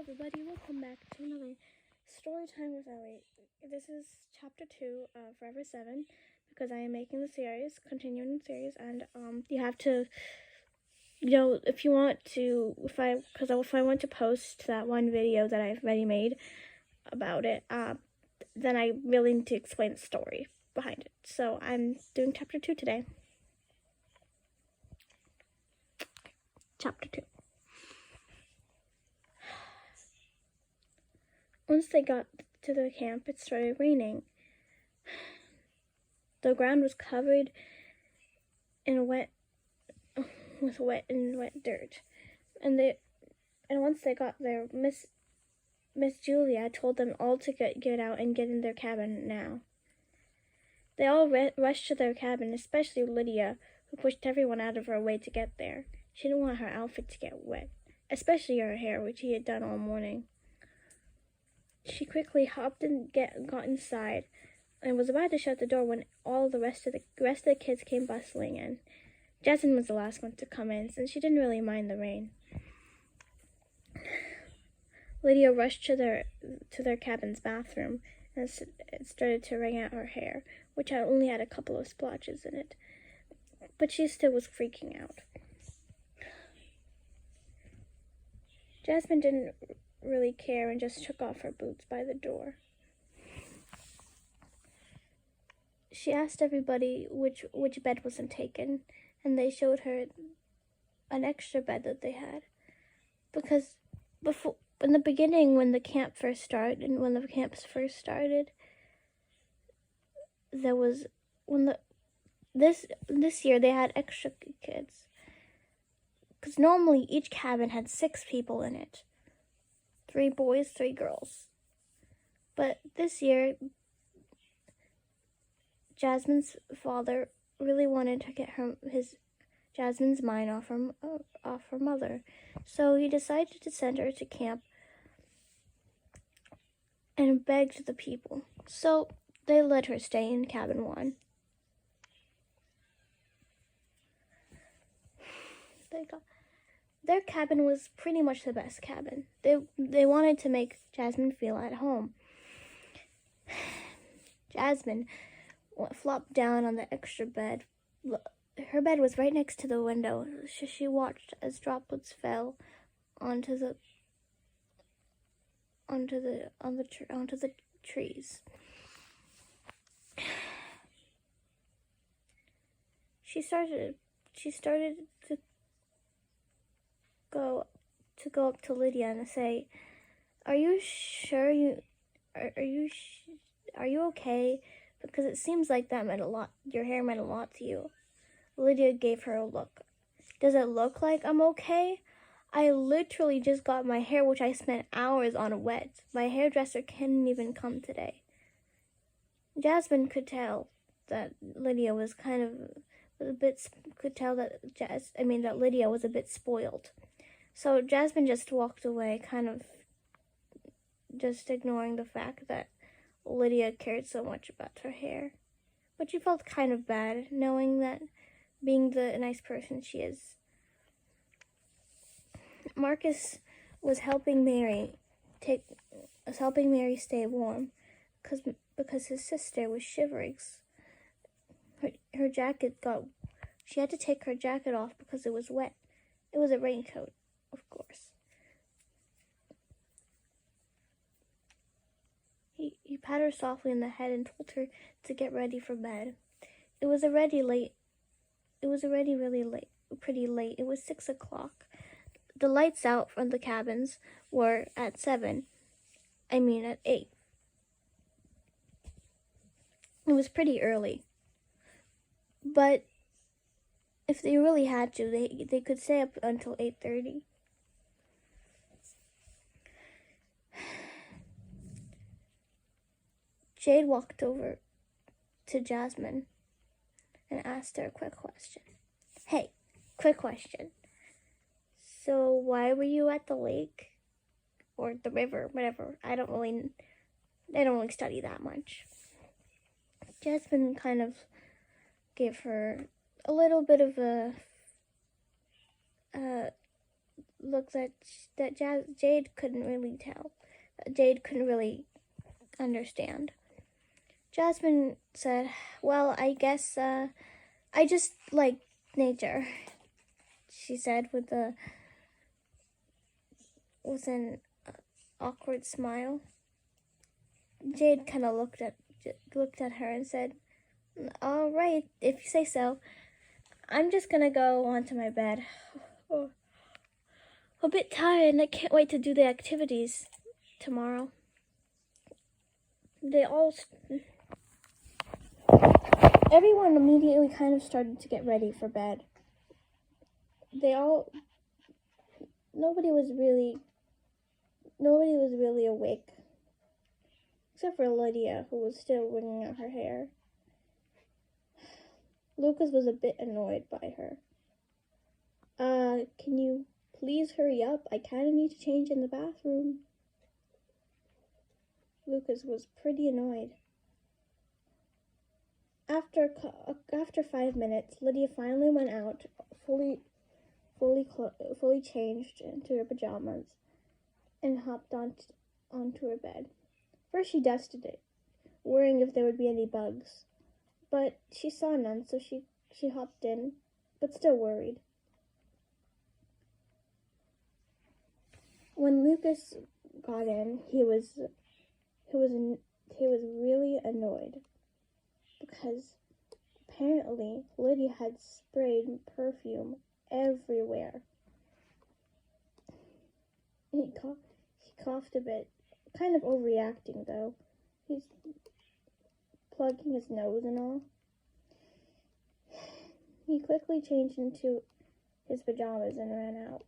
everybody, welcome back to another story time with Ellie. This is chapter 2 of Forever 7 because I am making the series, continuing the series, and you have to, if you want to, if I want to post that one video that I've already made about it, then I really need to explain the story behind it. So I'm doing chapter 2 today. Chapter 2. Once they got to the camp, it started raining. The ground was covered in wet dirt, and once they got there, Miss Julia told them all to get out and get in their cabin now. They all rushed to their cabin, especially Lydia, who pushed everyone out of her way to get there. She didn't want her outfit to get wet, especially her hair, which she had done all morning. She quickly hopped and got inside, and was about to shut the door when all the rest of the kids came bustling in. Jasmine was the last one to come in, since she didn't really mind the rain. Lydia rushed to their cabin's bathroom and started to wring out her hair, which only had a couple of splotches in it, but she still was freaking out. Jasmine didn't really care and just took off her boots by the door. She asked everybody which bed wasn't taken, and they showed her an extra bed that they had. Because in the beginning, when the camps first started, this year they had extra kids. Because normally each cabin had 6 people in it. 3 boys, 3 girls. But this year, Jasmine's father really wanted to get Jasmine's mind off her mother. So he decided to send her to camp and begged the people. So they let her stay in cabin 1. Their cabin was pretty much the best cabin. They wanted to make Jasmine feel at home. Jasmine flopped down on the extra bed. Her bed was right next to the window. She watched as droplets fell onto the trees. She started to go up to Lydia and say, "Are you sure are you okay? Because it seems like that meant a lot. Your hair meant a lot to you." Lydia gave her a look. "Does it look like I'm okay? I literally just got my hair, which I spent hours on, wet. My hairdresser can't even come today." Jasmine could tell that Lydia was that Lydia was a bit spoiled. So Jasmine just walked away, kind of just ignoring the fact that Lydia cared so much about her hair. But she felt kind of bad, knowing that, being the nice person she is. Marcus was helping Mary stay warm, because his sister was shivering. Her jacket she had to take her jacket off because it was wet. It was a raincoat, of course. He patted her softly on the head and told her to get ready for bed. It was already really late, pretty late. It was 6 o'clock. The lights out from the cabins were at 8. It was pretty early. But if they really had to, they could stay up until 8:30. Jade walked over to Jasmine and asked her a quick question. "Hey, quick question. So why were you at the lake? Or the river, whatever. I don't really study that much." Jasmine kind of gave her a little bit of looks at Jade couldn't really tell. Jade couldn't really understand. Jasmine said, "Well, I guess I just like nature," she said with an awkward smile. Jade kind of looked at her and said, "All right, if you say so. I'm just gonna go onto my bed. Oh, a bit tired, and I can't wait to do the activities tomorrow." Everyone immediately kind of started to get ready for bed. Nobody was really awake, except for Lydia, who was still wringing out her hair. Lucas was a bit annoyed by her. Can you please hurry up? I kind of need to change in the bathroom." Lucas was pretty annoyed. After 5 minutes, Lydia finally went out, fully changed into her pajamas, and hopped onto her bed. First, she dusted it, worrying if there would be any bugs, but she saw none, so she hopped in, but still worried. When Lucas got in, he was really annoyed, because apparently Lydia had sprayed perfume everywhere. He coughed a bit, kind of overreacting though. He's plugging his nose and all. He quickly changed into his pajamas and ran out.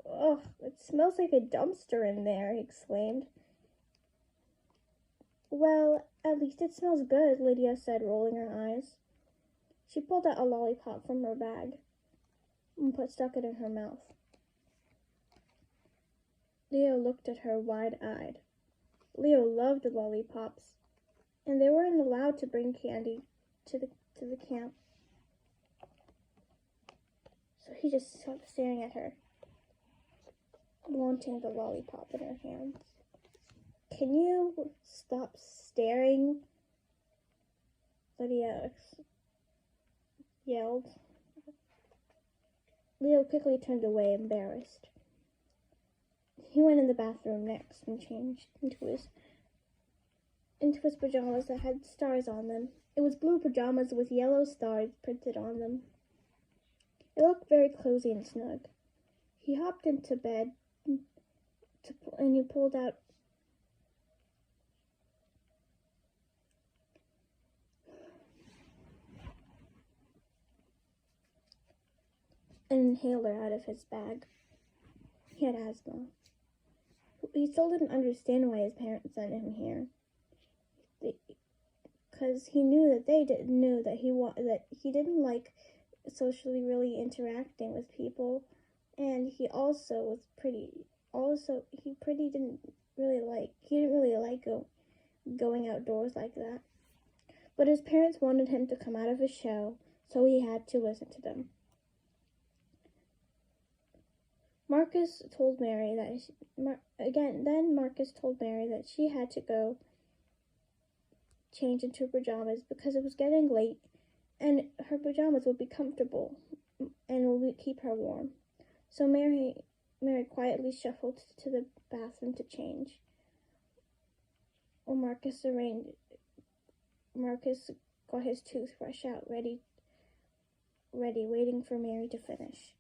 "Ugh, it smells like a dumpster in there," he exclaimed. "Well, at least it smells good," Lydia said, rolling her eyes. She pulled out a lollipop from her bag and stuck it in her mouth. Leo looked at her wide-eyed. Leo loved lollipops, and they weren't allowed to bring candy to the camp. So he just kept staring at her, wanting the lollipop in her hands. "Can you stop staring?" Lydia yelled. Leo quickly turned away, embarrassed. He went in the bathroom next and changed into his pajamas that had stars on them. It was blue pajamas with yellow stars printed on them. It looked very cozy and snug. He hopped into bed and he pulled out an inhaler out of his bag. He had asthma. He still didn't understand why his parents sent him here. Because he knew that they knew that he didn't like socially really interacting with people, and he also didn't really like going outdoors like that. But his parents wanted him to come out of his shell, so he had to listen to them. Marcus told Mary that she had to go change into her pajamas because it was getting late, and her pajamas would be comfortable and would keep her warm. So Mary quietly shuffled to the bathroom to change. While Marcus got his toothbrush out, ready, waiting for Mary to finish.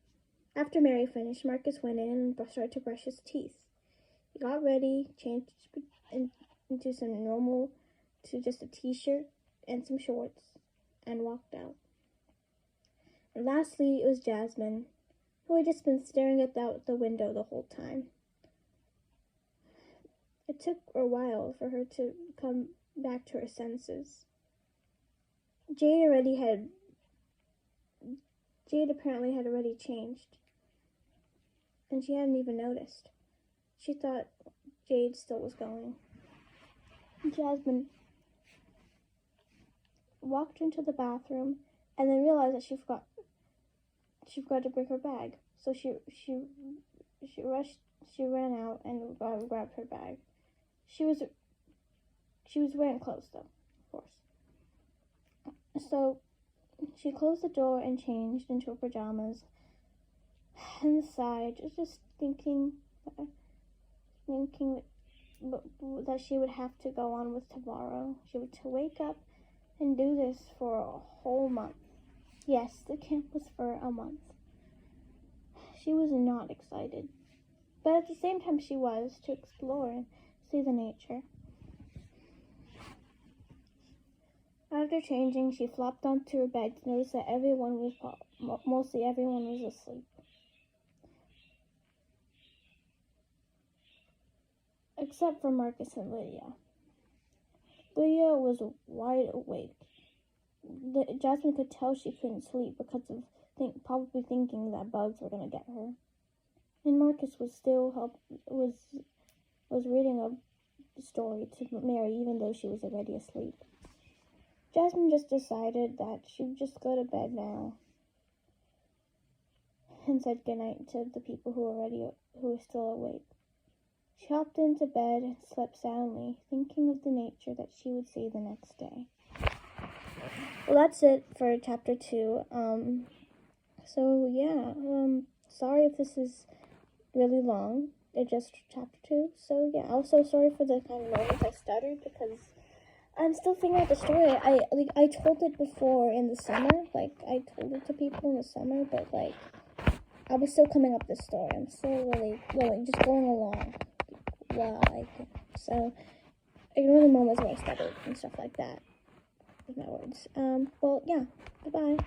After Mary finished, Marcus went in and started to brush his teeth. He got ready, changed into just a t-shirt and some shorts, and walked out. And lastly, it was Jasmine, who had just been staring out the window the whole time. It took a while for her to come back to her senses. Jade apparently had already changed, and she hadn't even noticed. She thought Jade still was going. Jasmine walked into the bathroom and then realized that she forgot to bring her bag. So she She ran out and grabbed her bag. She was wearing clothes though, of course. So she closed the door and changed into her pajamas and sighed, just thinking that she would have to go on with tomorrow. She would wake up and do this for a whole month. Yes, the camp was for a month. She was not excited, but at the same time she was, to explore and see the nature. After changing, she flopped onto her bed to notice that mostly everyone was asleep. Except for Marcus and Lydia. Lydia was wide awake. Jasmine could tell she couldn't sleep because of probably thinking that bugs were going to get her. And Marcus was reading a story to Mary even though she was already asleep. Jasmine just decided that she'd just go to bed now and said goodnight to the people who were still awake. She hopped into bed and slept soundly, thinking of the nature that she would see the next day. Well, that's it for chapter 2. Sorry if this is really long. It's just chapter 2. So yeah, also sorry for the kind of moments I stuttered because I'm still figuring out the story. I told it before in the summer. I told it to people in the summer, but I was still coming up with the story. I'm still really just going along. So ignore the moments where I stuttered and stuff like that with my words. Well, yeah. Bye-bye.